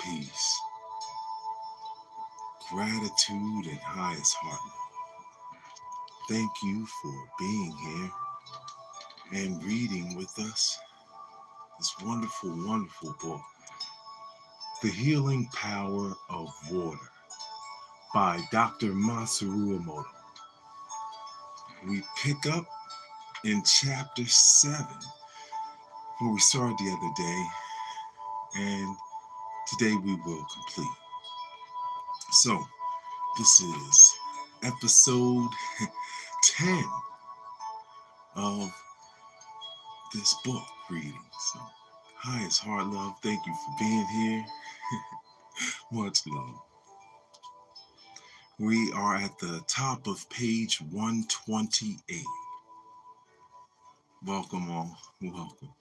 peace, gratitude, and highest heart. Thank you for being here and reading with us this wonderful, wonderful book, The Healing Power of Water by Dr. Masaru Emoto. We pick up in chapter 7 where we started the other day, and today we will complete. So, this is episode 10 of this book reading. So, highest heart love, thank you for being here. Much love. We are at the top of page 128. Welcome all, welcome.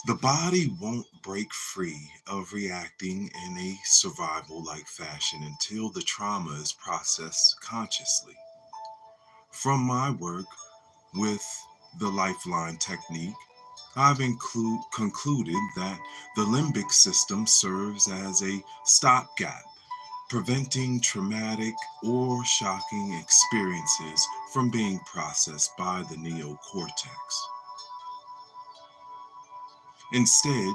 The body won't break free of reacting in a survival-like fashion until the trauma is processed consciously. From my work with the lifeline technique, I've concluded that the limbic system serves as a stopgap, preventing traumatic or shocking experiences from being processed by the neocortex. Instead,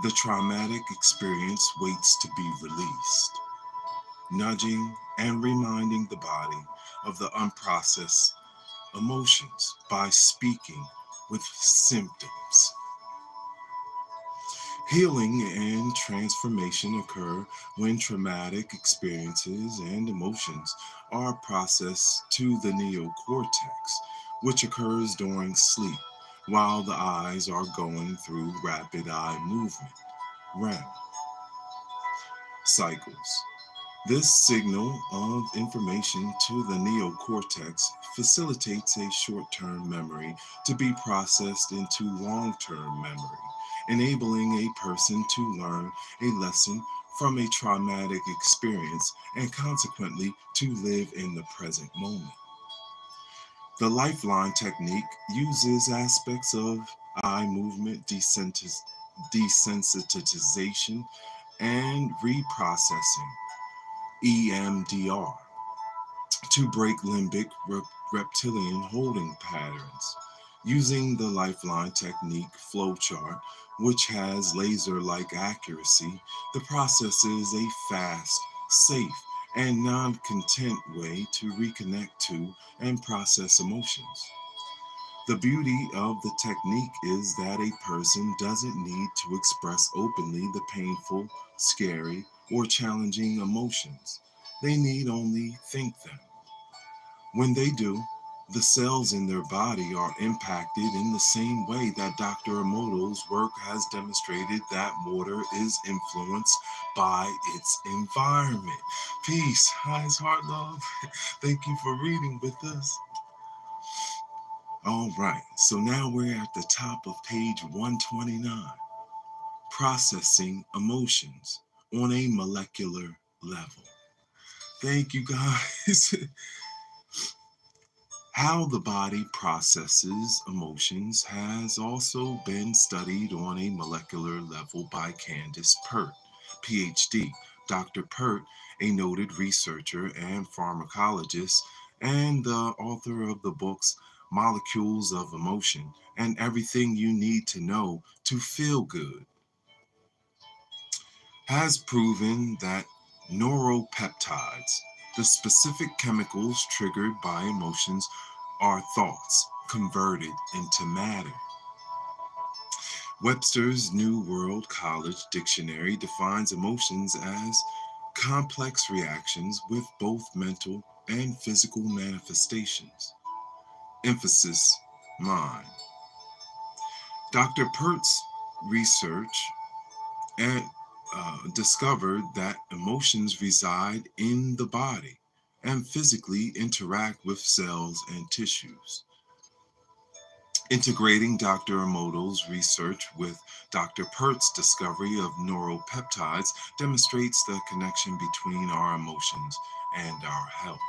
the traumatic experience waits to be released, nudging and reminding the body of the unprocessed emotions by speaking with symptoms. Healing and transformation occur when traumatic experiences and emotions are processed to the neocortex, which occurs during sleep while the eyes are going through rapid eye movement, REM cycles. This signal of information to the neocortex facilitates a short-term memory to be processed into long-term memory, enabling a person to learn a lesson from a traumatic experience and consequently to live in the present moment. The lifeline technique uses aspects of eye movement desensitization and reprocessing, EMDR, to break limbic reptilian holding patterns. Using the lifeline technique flowchart, which has laser-like accuracy, the process is a fast, safe, and non-content way to reconnect to and process emotions. The beauty of the technique is that a person doesn't need to express openly the painful, scary, or challenging emotions. They need only think them. When they do, the cells in their body are impacted in the same way that Dr. Emoto's work has demonstrated that water is influenced by its environment. Peace, highest heart love. Thank you for reading with us. All right, so now we're at the top of page 129, processing emotions on a molecular level. Thank you guys. How the body processes emotions has also been studied on a molecular level by Candace Pert, PhD. Dr. Pert, a noted researcher and pharmacologist, and the author of the books Molecules of Emotion and Everything You Need to Know to Feel Good, has proven that neuropeptides, the specific chemicals triggered by emotions, are thoughts converted into matter. Webster's New World College Dictionary defines emotions as complex reactions with both mental and physical manifestations. Emphasis, mind. Dr. Pert's research and discovered that emotions reside in the body and physically interact with cells and tissues. Integrating Dr. Emoto's research with Dr. Pert's discovery of neuropeptides demonstrates the connection between our emotions and our health.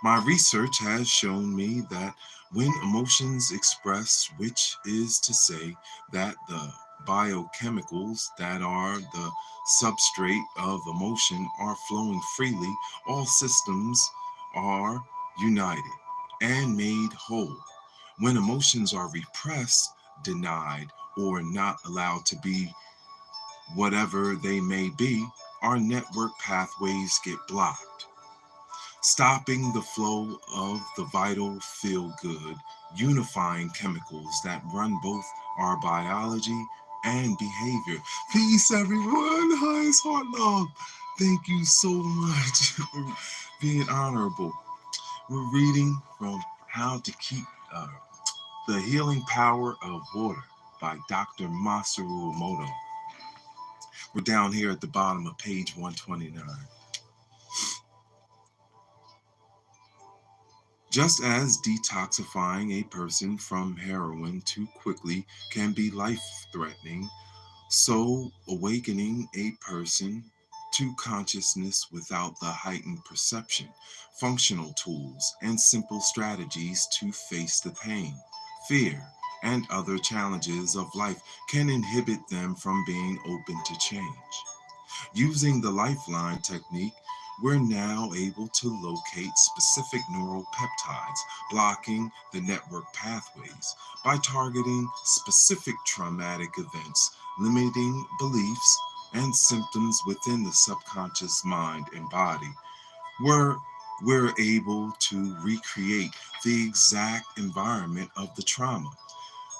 My research has shown me that when emotions express, which is to say that the biochemicals that are the substrate of emotion are flowing freely, all systems are united and made whole. When emotions are repressed, denied, or not allowed to be whatever they may be, our network pathways get blocked, stopping the flow of the vital feel good, unifying chemicals that run both our biology and behavior. Peace, everyone. Highest heart love. Thank you so much for being honorable. We're reading from How to Keep the Healing Power of Water by Dr. Masaru Emoto. We're down here at the bottom of page 129. Just as detoxifying a person from heroin too quickly can be life threatening, so awakening a person to consciousness without the heightened perception, functional tools, and simple strategies to face the pain, fear, and other challenges of life can inhibit them from being open to change. Using the lifeline technique, we're now able to locate specific neural peptides blocking the network pathways by targeting specific traumatic events, limiting beliefs and symptoms within the subconscious mind and body. We're, we're able to recreate the exact environment of the trauma.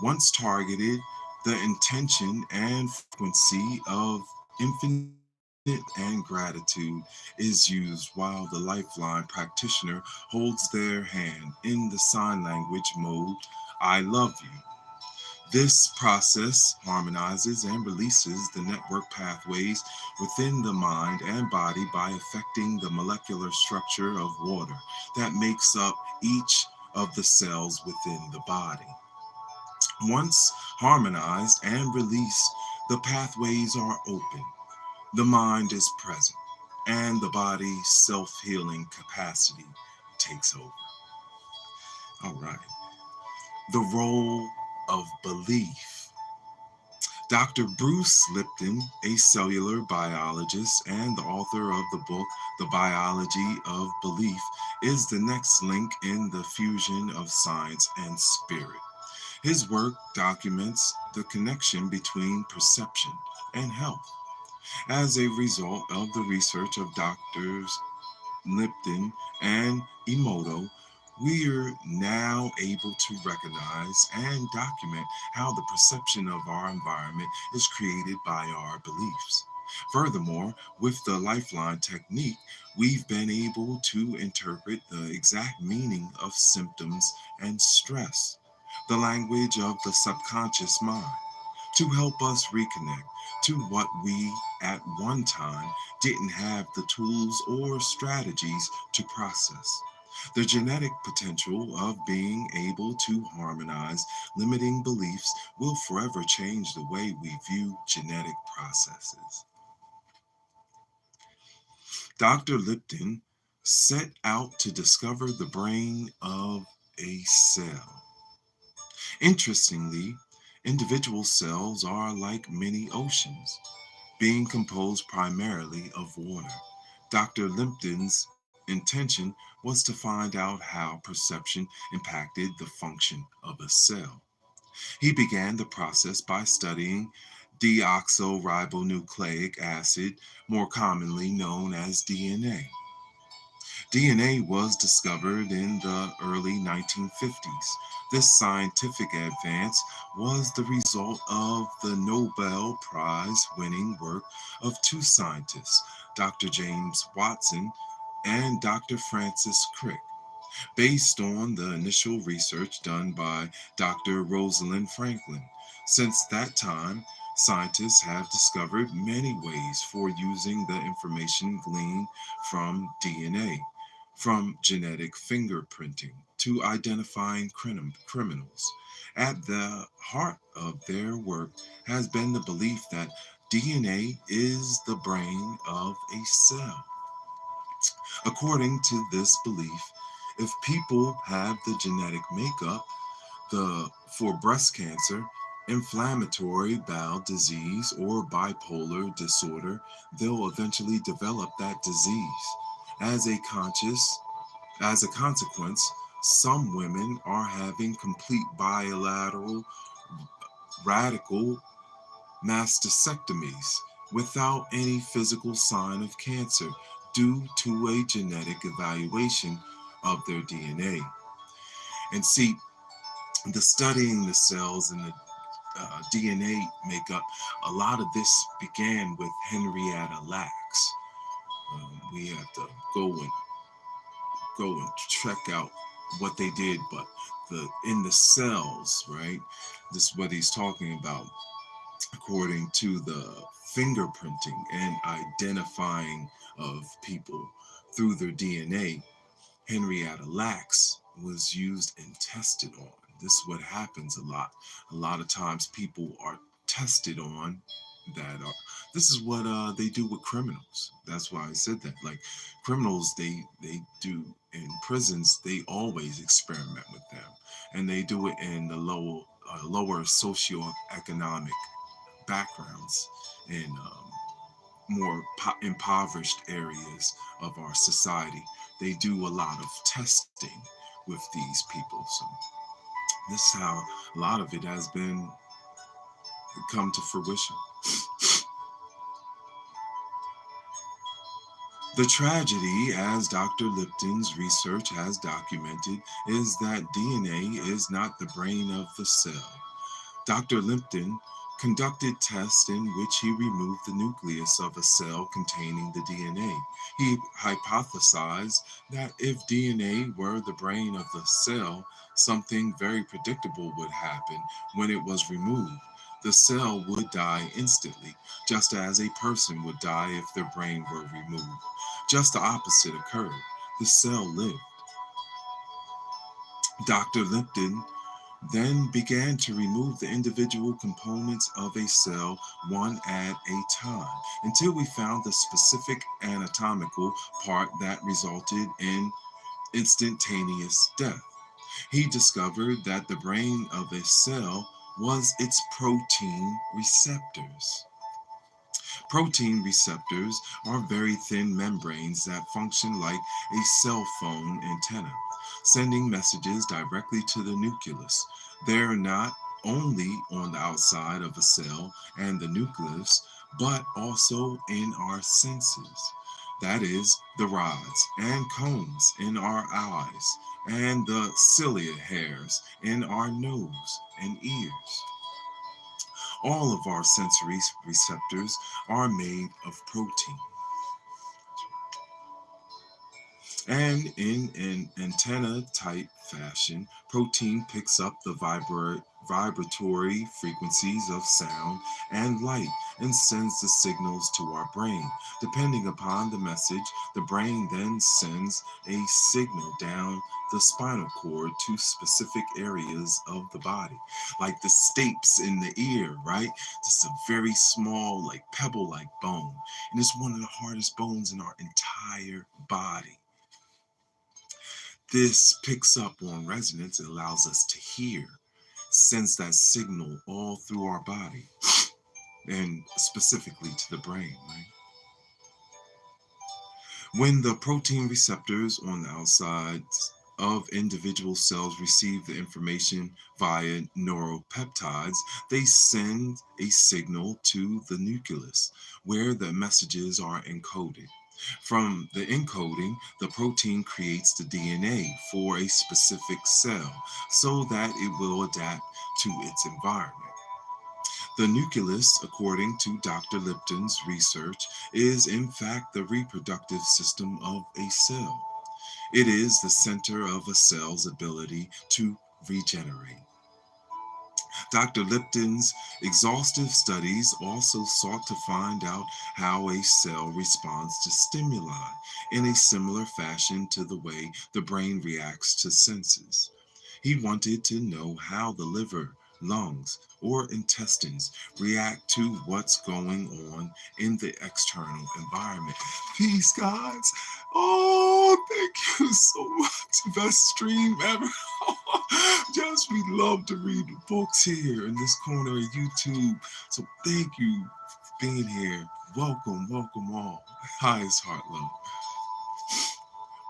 Once targeted, the intention and frequency of infinite and gratitude is used while the lifeline practitioner holds their hand in the sign language mode, I love you. This process harmonizes and releases the network pathways within the mind and body by affecting the molecular structure of water that makes up each of the cells within the body. Once harmonized and released, the pathways are open, the mind is present, and the body's self healing capacity takes over. All right. The role of belief. Dr. Bruce Lipton, a cellular biologist and the author of the book The Biology of Belief, is the next link in the fusion of science and spirit. His work documents the connection between perception and health. As a result of the research of Doctors Lipton and Emoto, we are now able to recognize and document how the perception of our environment is created by our beliefs. Furthermore, with the lifeline technique, we've been able to interpret the exact meaning of symptoms and stress, the language of the subconscious mind, to help us reconnect to what we at one time didn't have the tools or strategies to process. The genetic potential of being able to harmonize limiting beliefs will forever change the way we view genetic processes. Dr. Lipton set out to discover the brain of a cell. Interestingly, individual cells are like mini oceans, being composed primarily of water. Dr. Lipton's intention was to find out how perception impacted the function of a cell. He began the process by studying deoxyribonucleic acid, more commonly known as DNA. DNA was discovered in the early 1950s. This scientific advance was the result of the Nobel Prize winning work of two scientists, Dr. James Watson and Dr. Francis Crick, based on the initial research done by Dr. Rosalind Franklin. Since that time, scientists have discovered many ways for using the information gleaned from DNA, from genetic fingerprinting to identifying criminals. At the heart of their work has been the belief that DNA is the brain of a cell. According to this belief, if people have the genetic makeup the for breast cancer, inflammatory bowel disease or bipolar disorder, they'll eventually develop that disease. As a conscious, as a consequence, some women are having complete bilateral radical mastectomies without any physical sign of cancer due to a genetic evaluation of their DNA. And see, the studying the cells and the DNA makeup, a lot of this began with Henrietta Lacks. We have to go and check out what they did, but the in the cells, right? This is what he's talking about, according to the fingerprinting and identifying of people through their DNA. Henrietta Lacks was used and tested on. This is what happens a lot. A lot of times people are tested on that are this is what they do with criminals. That's why I said that. Like criminals, they do in prisons. They always experiment with them, and they do it in the lower socioeconomic backgrounds in more impoverished areas of our society. They do a lot of testing with these people. So this is how a lot of it has been come to fruition. The tragedy, as Dr. Lipton's research has documented, is that DNA is not the brain of the cell. Dr. Lipton conducted tests in which he removed the nucleus of a cell containing the DNA. He hypothesized that if DNA were the brain of the cell, something very predictable would happen when it was removed. The cell would die instantly, just as a person would die if their brain were removed. Just the opposite occurred. The cell lived. Dr. Lipton then began to remove the individual components of a cell one at a time until we found the specific anatomical part that resulted in instantaneous death. He discovered that the brain of a cell was its protein receptors. Protein receptors are very thin membranes that function like a cell phone antenna, sending messages directly to the nucleus. They're not only on the outside of a cell and the nucleus, but also in our senses. That is, the rods and cones in our eyes, and the cilia hairs in our nose and ears. All of our sensory receptors are made of protein. And in an antenna type fashion, protein picks up the vibratory frequencies of sound and light and sends the signals to our brain. Depending upon the message, the brain then sends a signal down the spinal cord to specific areas of the body, like the stapes in the ear, right? This is a very small, like pebble like bone, and it's one of the hardest bones in our entire body. This picks up on resonance. It allows us to hear, sends that signal all through our body, and specifically to the brain, right? When the protein receptors on the outside of individual cells receive the information via neuropeptides, they send a signal to the nucleus where the messages are encoded. From the encoding, the protein creates the DNA for a specific cell so that it will adapt to its environment. The nucleus, according to Dr. Lipton's research, is in fact the reproductive system of a cell. It is the center of a cell's ability to regenerate. Dr. Lipton's exhaustive studies also sought to find out how a cell responds to stimuli in a similar fashion to the way the brain reacts to senses. He wanted to know how the liver lungs, or intestines react to what's going on in the external environment. Peace, guys. Oh, thank you so much. Best stream ever. Just we love to read books here in this corner of YouTube. So thank you for being here. Welcome, welcome all. Highest heart love.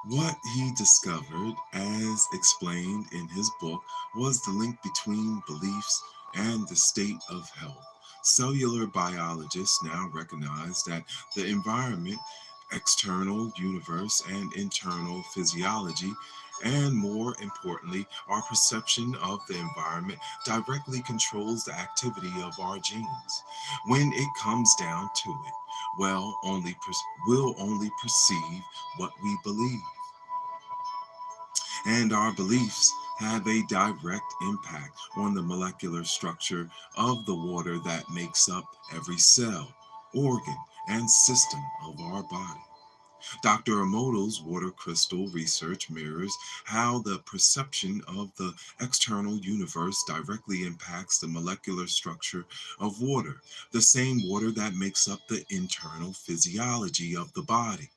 What he discovered, as explained in his book, was the link between beliefs and the state of health. Cellular biologists now recognize that the environment, external universe, and internal physiology, and more importantly, our perception of the environment directly controls the activity of our genes. When it comes down to it, we'll only perceive what we believe, and our beliefs have a direct impact on the molecular structure of the water that makes up every cell, organ, and system of our body. Dr. Emoto's water crystal research mirrors how the perception of the external universe directly impacts the molecular structure of water, the same water that makes up the internal physiology of the body.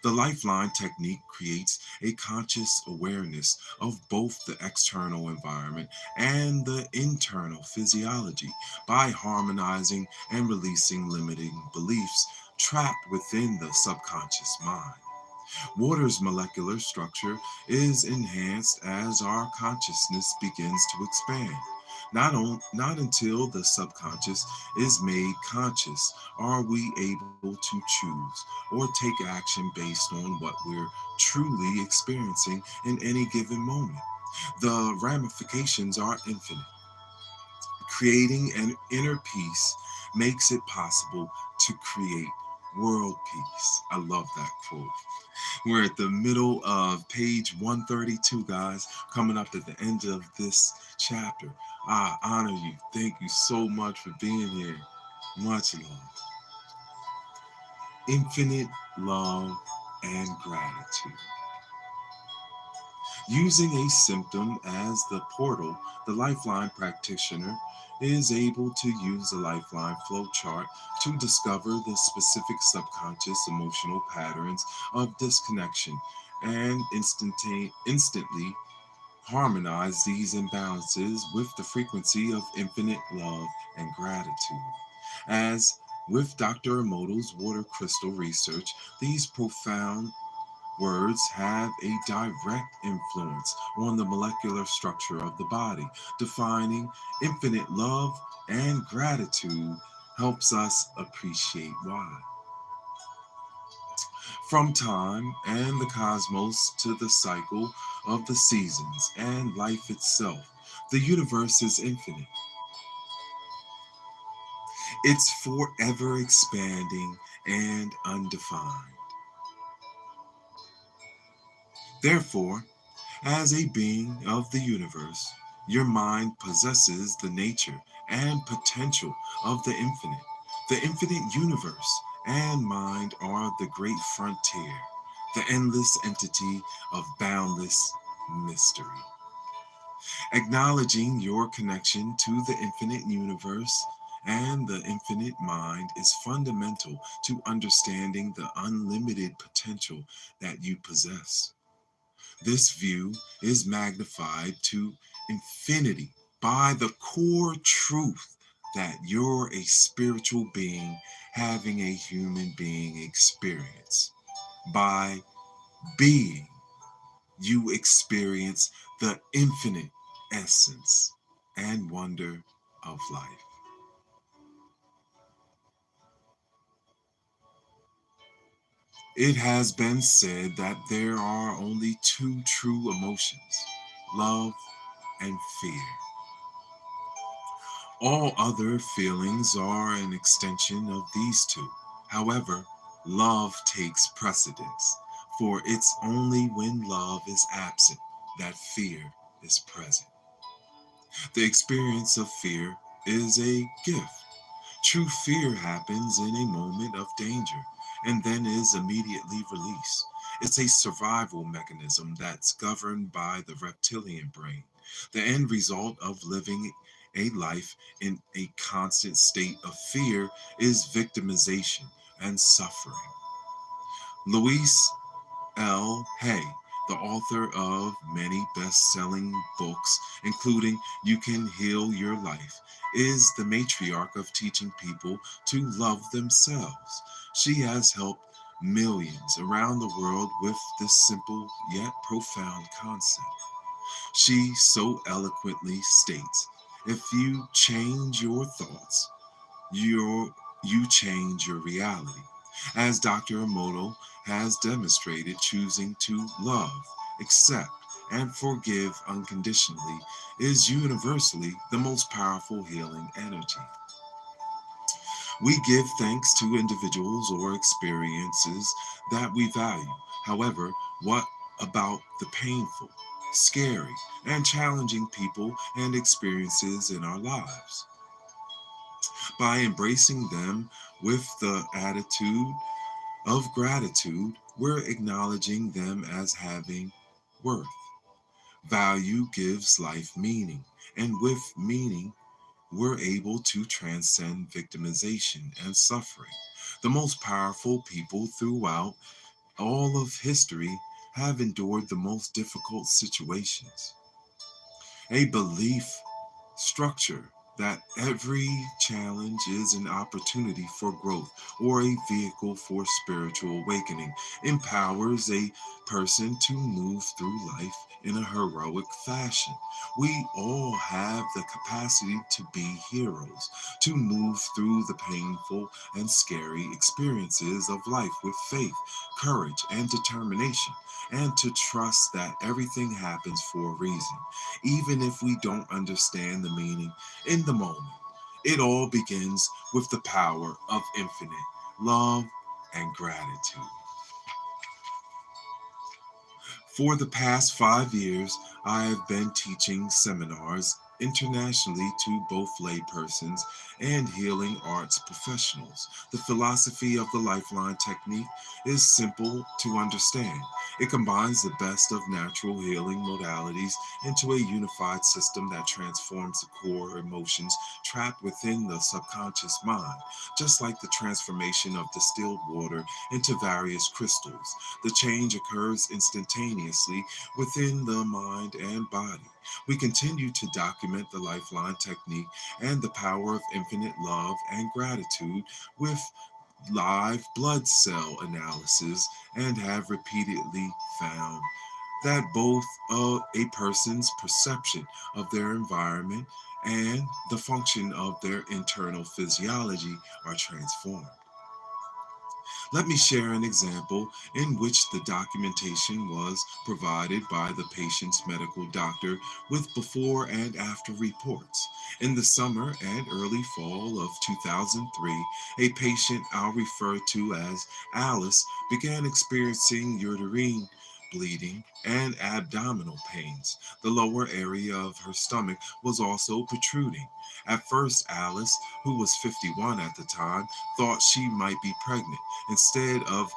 The lifeline technique creates a conscious awareness of both the external environment and the internal physiology by harmonizing and releasing limiting beliefs trapped within the subconscious mind. Water's molecular structure is enhanced as our consciousness begins to expand. Not until the subconscious is made conscious are we able to choose or take action based on what we're truly experiencing in any given moment. The ramifications are infinite. Creating an inner peace makes it possible to create world peace. I love that quote. We're at the middle of page 132, guys, coming up at the end of this chapter. I honor you. Thank you so much for being here. Much love. Infinite love and gratitude. Using a symptom as the portal, the Lifeline practitioner is able to use the Lifeline flowchart to discover the specific subconscious emotional patterns of disconnection and instantly harmonize these imbalances with the frequency of infinite love and gratitude. As with Dr. Emoto's water crystal research, these profound words have a direct influence on the molecular structure of the body. Defining infinite love and gratitude helps us appreciate why. From time and the cosmos to the cycle of the seasons and life itself, the universe is infinite. It's forever expanding and undefined. Therefore, as a being of the universe, your mind possesses the nature and potential of the infinite. The infinite universe and mind are the great frontier, the endless entity of boundless mystery. Acknowledging your connection to the infinite universe and the infinite mind is fundamental to understanding the unlimited potential that you possess. This view is magnified to infinity by the core truth that you're a spiritual being having a human being experience. By being, you experience the infinite essence and wonder of life. It has been said that there are only two true emotions, love and fear. All other feelings are an extension of these two. However, love takes precedence, for it's only when love is absent that fear is present. The experience of fear is a gift. True fear happens in a moment of danger and then is immediately released. It's a survival mechanism that's governed by the reptilian brain. The end result of living A life in a constant state of fear is victimization and suffering. Louise L. Hay, the author of many best selling books, including You Can Heal Your Life, is the matriarch of teaching people to love themselves. She has helped millions around the world with this simple yet profound concept. She so eloquently states, if you change your thoughts, you change your reality. As Dr. Emoto has demonstrated, choosing to love, accept, and forgive unconditionally is universally the most powerful healing energy. We give thanks to individuals or experiences that we value. However, what about the painful, scary, and challenging people and experiences in our lives? By embracing them with the attitude of gratitude, we're acknowledging them as having worth. Value gives life meaning, and with meaning, we're able to transcend victimization and suffering. The most powerful people throughout all of history have endured the most difficult situations. A belief structure that every challenge is an opportunity for growth or a vehicle for spiritual awakening empowers a person to move through life in a heroic fashion. We all have the capacity to be heroes, to move through the painful and scary experiences of life with faith, courage, and determination, and to trust that everything happens for a reason even if we don't understand the meaning in the moment. It all begins with the power of infinite love and gratitude. For the past 5 years, I have been teaching seminars internationally to both laypersons and healing arts professionals. The philosophy of the Lifeline technique is simple to understand. It combines the best of natural healing modalities into a unified system that transforms the core emotions trapped within the subconscious mind, just like the transformation of distilled water into various crystals. The change occurs instantaneously within the mind and body. We continue to document the Lifeline technique and the power of infinite love and gratitude with live blood cell analysis and have repeatedly found that both a person's perception of their environment and the function of their internal physiology are transformed. Let me share an example in which the documentation was provided by the patient's medical doctor with before and after reports. In the summer and early fall of 2003, a patient I'll refer to as Alice began experiencing uterine bleeding and abdominal pains. The lower area of her stomach was also protruding. At first, Alice, who was 51 at the time, thought she might be pregnant. Instead of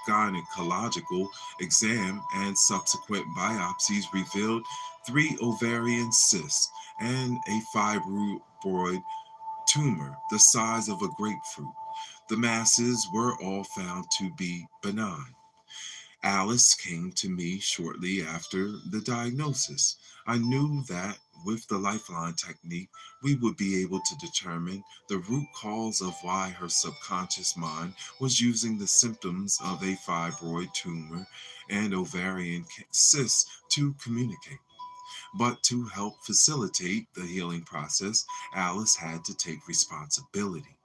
gynecological exam and subsequent biopsies revealed 3 ovarian cysts and a fibroid tumor the size of a grapefruit. The masses were all found to be benign. Alice came to me shortly after the diagnosis. I knew that with the Lifeline technique, we would be able to determine the root cause of why her subconscious mind was using the symptoms of a fibroid tumor and ovarian cyst to communicate. But to help facilitate the healing process, Alice had to take responsibility.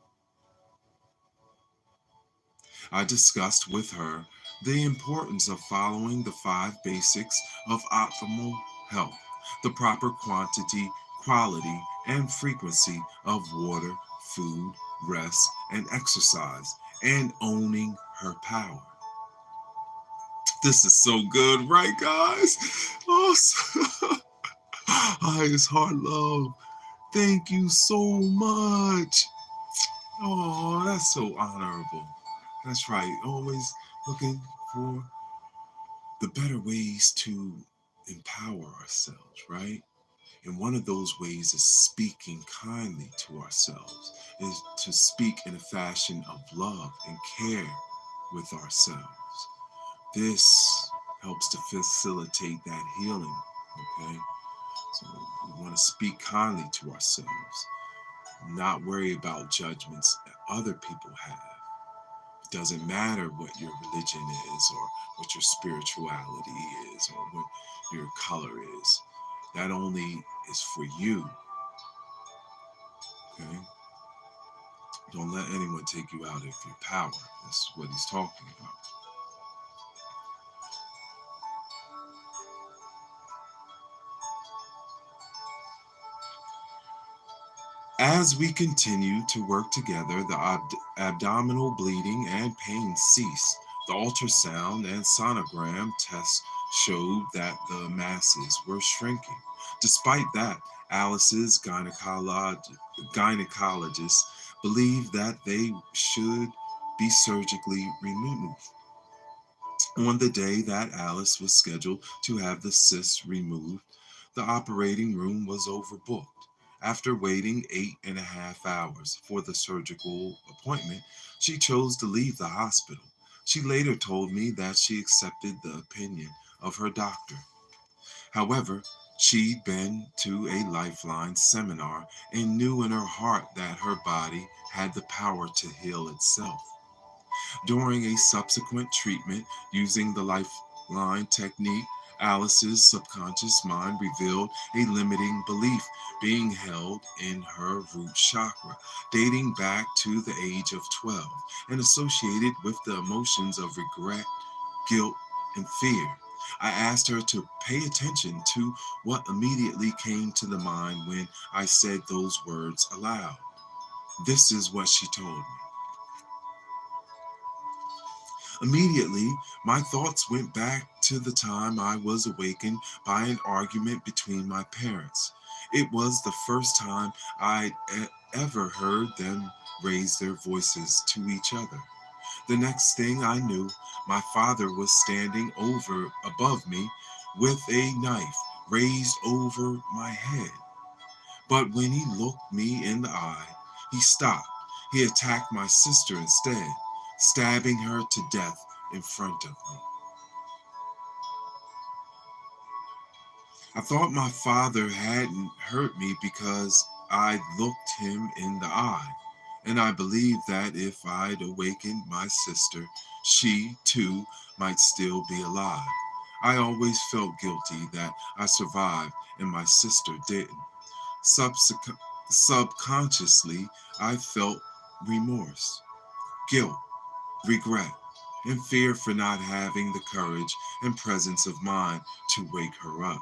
I discussed with her the importance of following the 5 basics of optimal health, the proper quantity, quality, and frequency of water, food, rest, and exercise, and owning her power. This is so good, right, guys? Oh, highest heart love. Thank you so much. Oh, that's so honorable. That's right. Always looking for the better ways to empower ourselves, right? And one of those ways is speaking kindly to ourselves, is to speak in a fashion of love and care with ourselves. This helps to facilitate that healing, okay? So we want to speak kindly to ourselves, not worry about judgments that other people have. It doesn't matter what your religion is or what your spirituality is or what your color is. That only is for you, okay? Don't let anyone take you out of your power. That's what he's talking about. As we continue to work together, the abdominal bleeding and pain ceased. The ultrasound and sonogram tests showed that the masses were shrinking. Despite that, Alice's gynecologist believed that they should be surgically removed. On the day that Alice was scheduled to have the cysts removed, the operating room was overbooked. After waiting 8.5 hours for the surgical appointment, she chose to leave the hospital. She later told me that she accepted the opinion of her doctor. However, she'd been to a Lifeline seminar and knew in her heart that her body had the power to heal itself. During a subsequent treatment using the lifeline technique, Alice's subconscious mind revealed a limiting belief being held in her root chakra, dating back to the age of 12 and associated with the emotions of regret, guilt, and fear. I asked her to pay attention to what immediately came to the mind when I said those words aloud. This is what she told me. Immediately, my thoughts went back to the time I was awakened by an argument between my parents. It was the first time I'd ever heard them raise their voices to each other. The next thing I knew, my father was standing over above me with a knife raised over my head. But when he looked me in the eye, he stopped. He attacked my sister instead, stabbing her to death in front of me. I thought my father hadn't hurt me because I looked him in the eye, and I believed that if I'd awakened my sister, she, too, might still be alive. I always felt guilty that I survived and my sister didn't. Subconsciously, I felt remorse, guilt, regret, and fear for not having the courage and presence of mind to wake her up.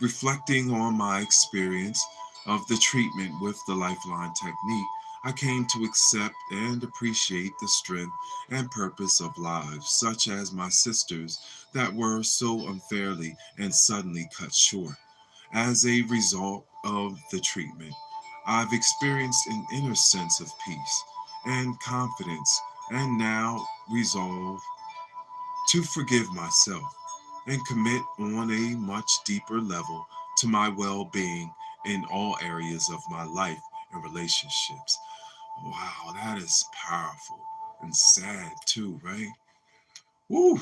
Reflecting on my experience of the treatment with the Lifeline technique, I came to accept and appreciate the strength and purpose of lives, such as my sisters, that were so unfairly and suddenly cut short. As a result of the treatment, I've experienced an inner sense of peace and confidence, and now resolve to forgive myself and commit on a much deeper level to my well being in all areas of my life and relationships. Wow, that is powerful and sad too, right? Woo!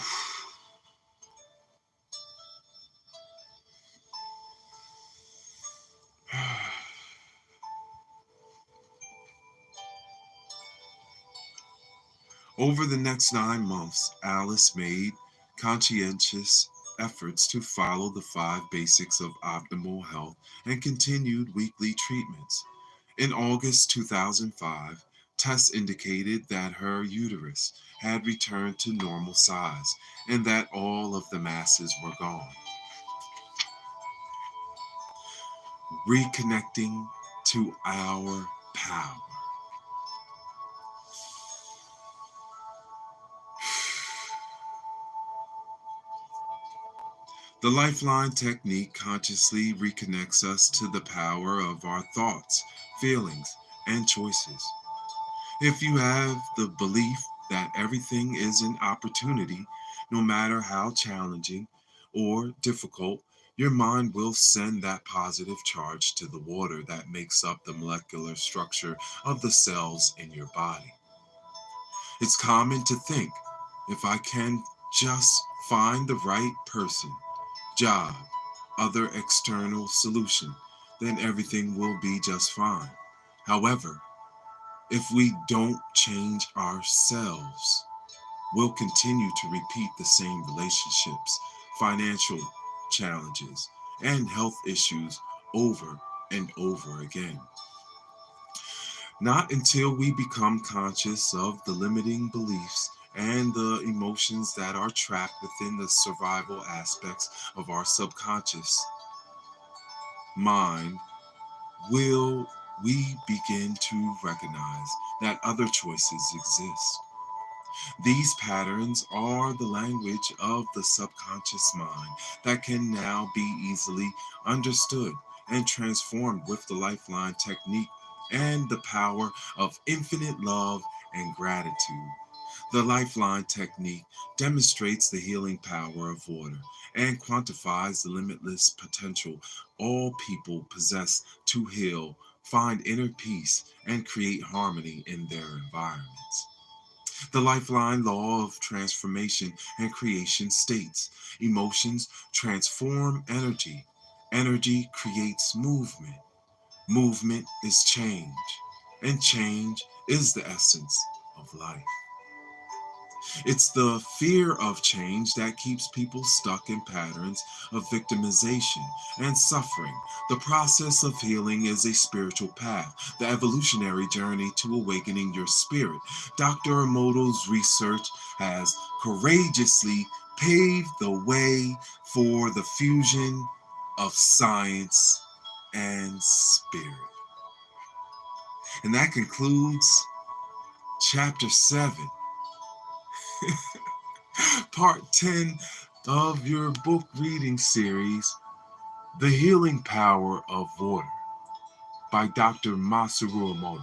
Over the next 9 months, Alice made conscientious efforts to follow the 5 basics of optimal health and continued weekly treatments. In August 2005, tests indicated that her uterus had returned to normal size and that all of the masses were gone. Reconnecting to our power. The lifeline technique consciously reconnects us to the power of our thoughts, feelings, and choices. If you have the belief that everything is an opportunity, no matter how challenging or difficult, Your mind will send that positive charge to the water that makes up the molecular structure of the cells in your body. It's common to think, if I can just find the right person, job, other external solution, then everything will be just fine. However, if we don't change ourselves, we'll continue to repeat the same relationships, financial challenges, and health issues over and over again. Not until we become conscious of the limiting beliefs and the emotions that are trapped within the survival aspects of our subconscious mind will we begin to recognize that other choices exist. These patterns are the language of the subconscious mind that can now be easily understood and transformed with the lifeline technique and the power of infinite love and gratitude. The lifeline technique demonstrates the healing power of water and quantifies the limitless potential all people possess to heal, find inner peace, and create harmony in their environments. The lifeline law of transformation and creation states emotions transform energy. Energy creates movement. Movement is change. And change is the essence of life. It's the fear of change that keeps people stuck in patterns of victimization and suffering. The process of healing is a spiritual path, the evolutionary journey to awakening your spirit. Dr. Emoto's research has courageously paved the way for the fusion of science and spirit. And that concludes chapter 7. Part 10 of your book reading series, The Healing Power of Water by Dr. Masaru Emoto.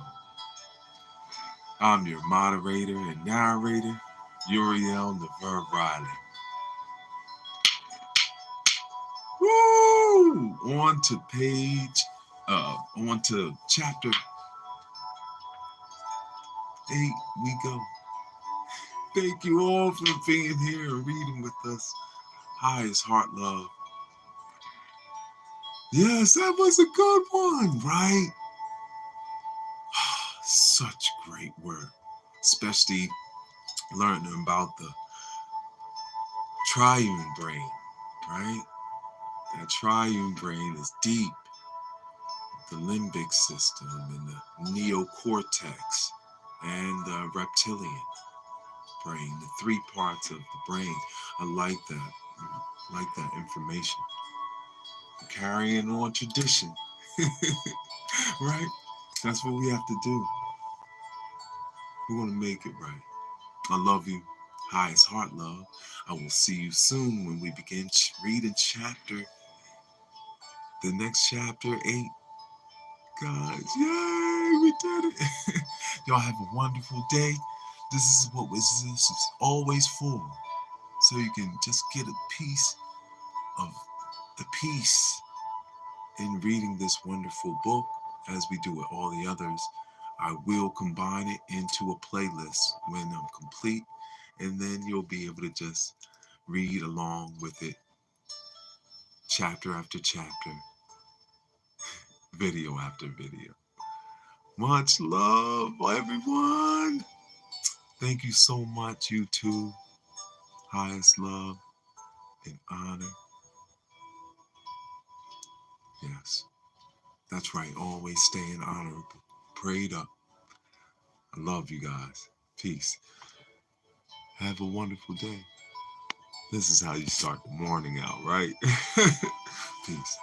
I'm your moderator and narrator, Uriel Riley. Woo! On to chapter 8 we go. Thank you all for being here and reading with us. Highest heart love. Yes, that was a good one, right? Such great work, especially learning about the triune brain, right? That triune brain is deep, the limbic system and the neocortex and the reptilian brain, the three parts of the brain. I like that. I like that information. Carrying on tradition, right? That's what we have to do. We want to make it right. I love you. Highest heart love. I will see you soon when we begin reading the next chapter 8. Guys, yay, we did it. Y'all have a wonderful day. This is what this is always for. So you can just get a piece of the peace in reading this wonderful book as we do with all the others. I will combine it into a playlist when I'm complete, and then you'll be able to just read along with it, chapter after chapter, video after video. Much love, everyone. Thank you so much, you two. Highest love and honor. Yes, that's right. Always staying honorable. Prayed up. I love you guys. Peace. Have a wonderful day. This is how you start the morning out, right? Peace.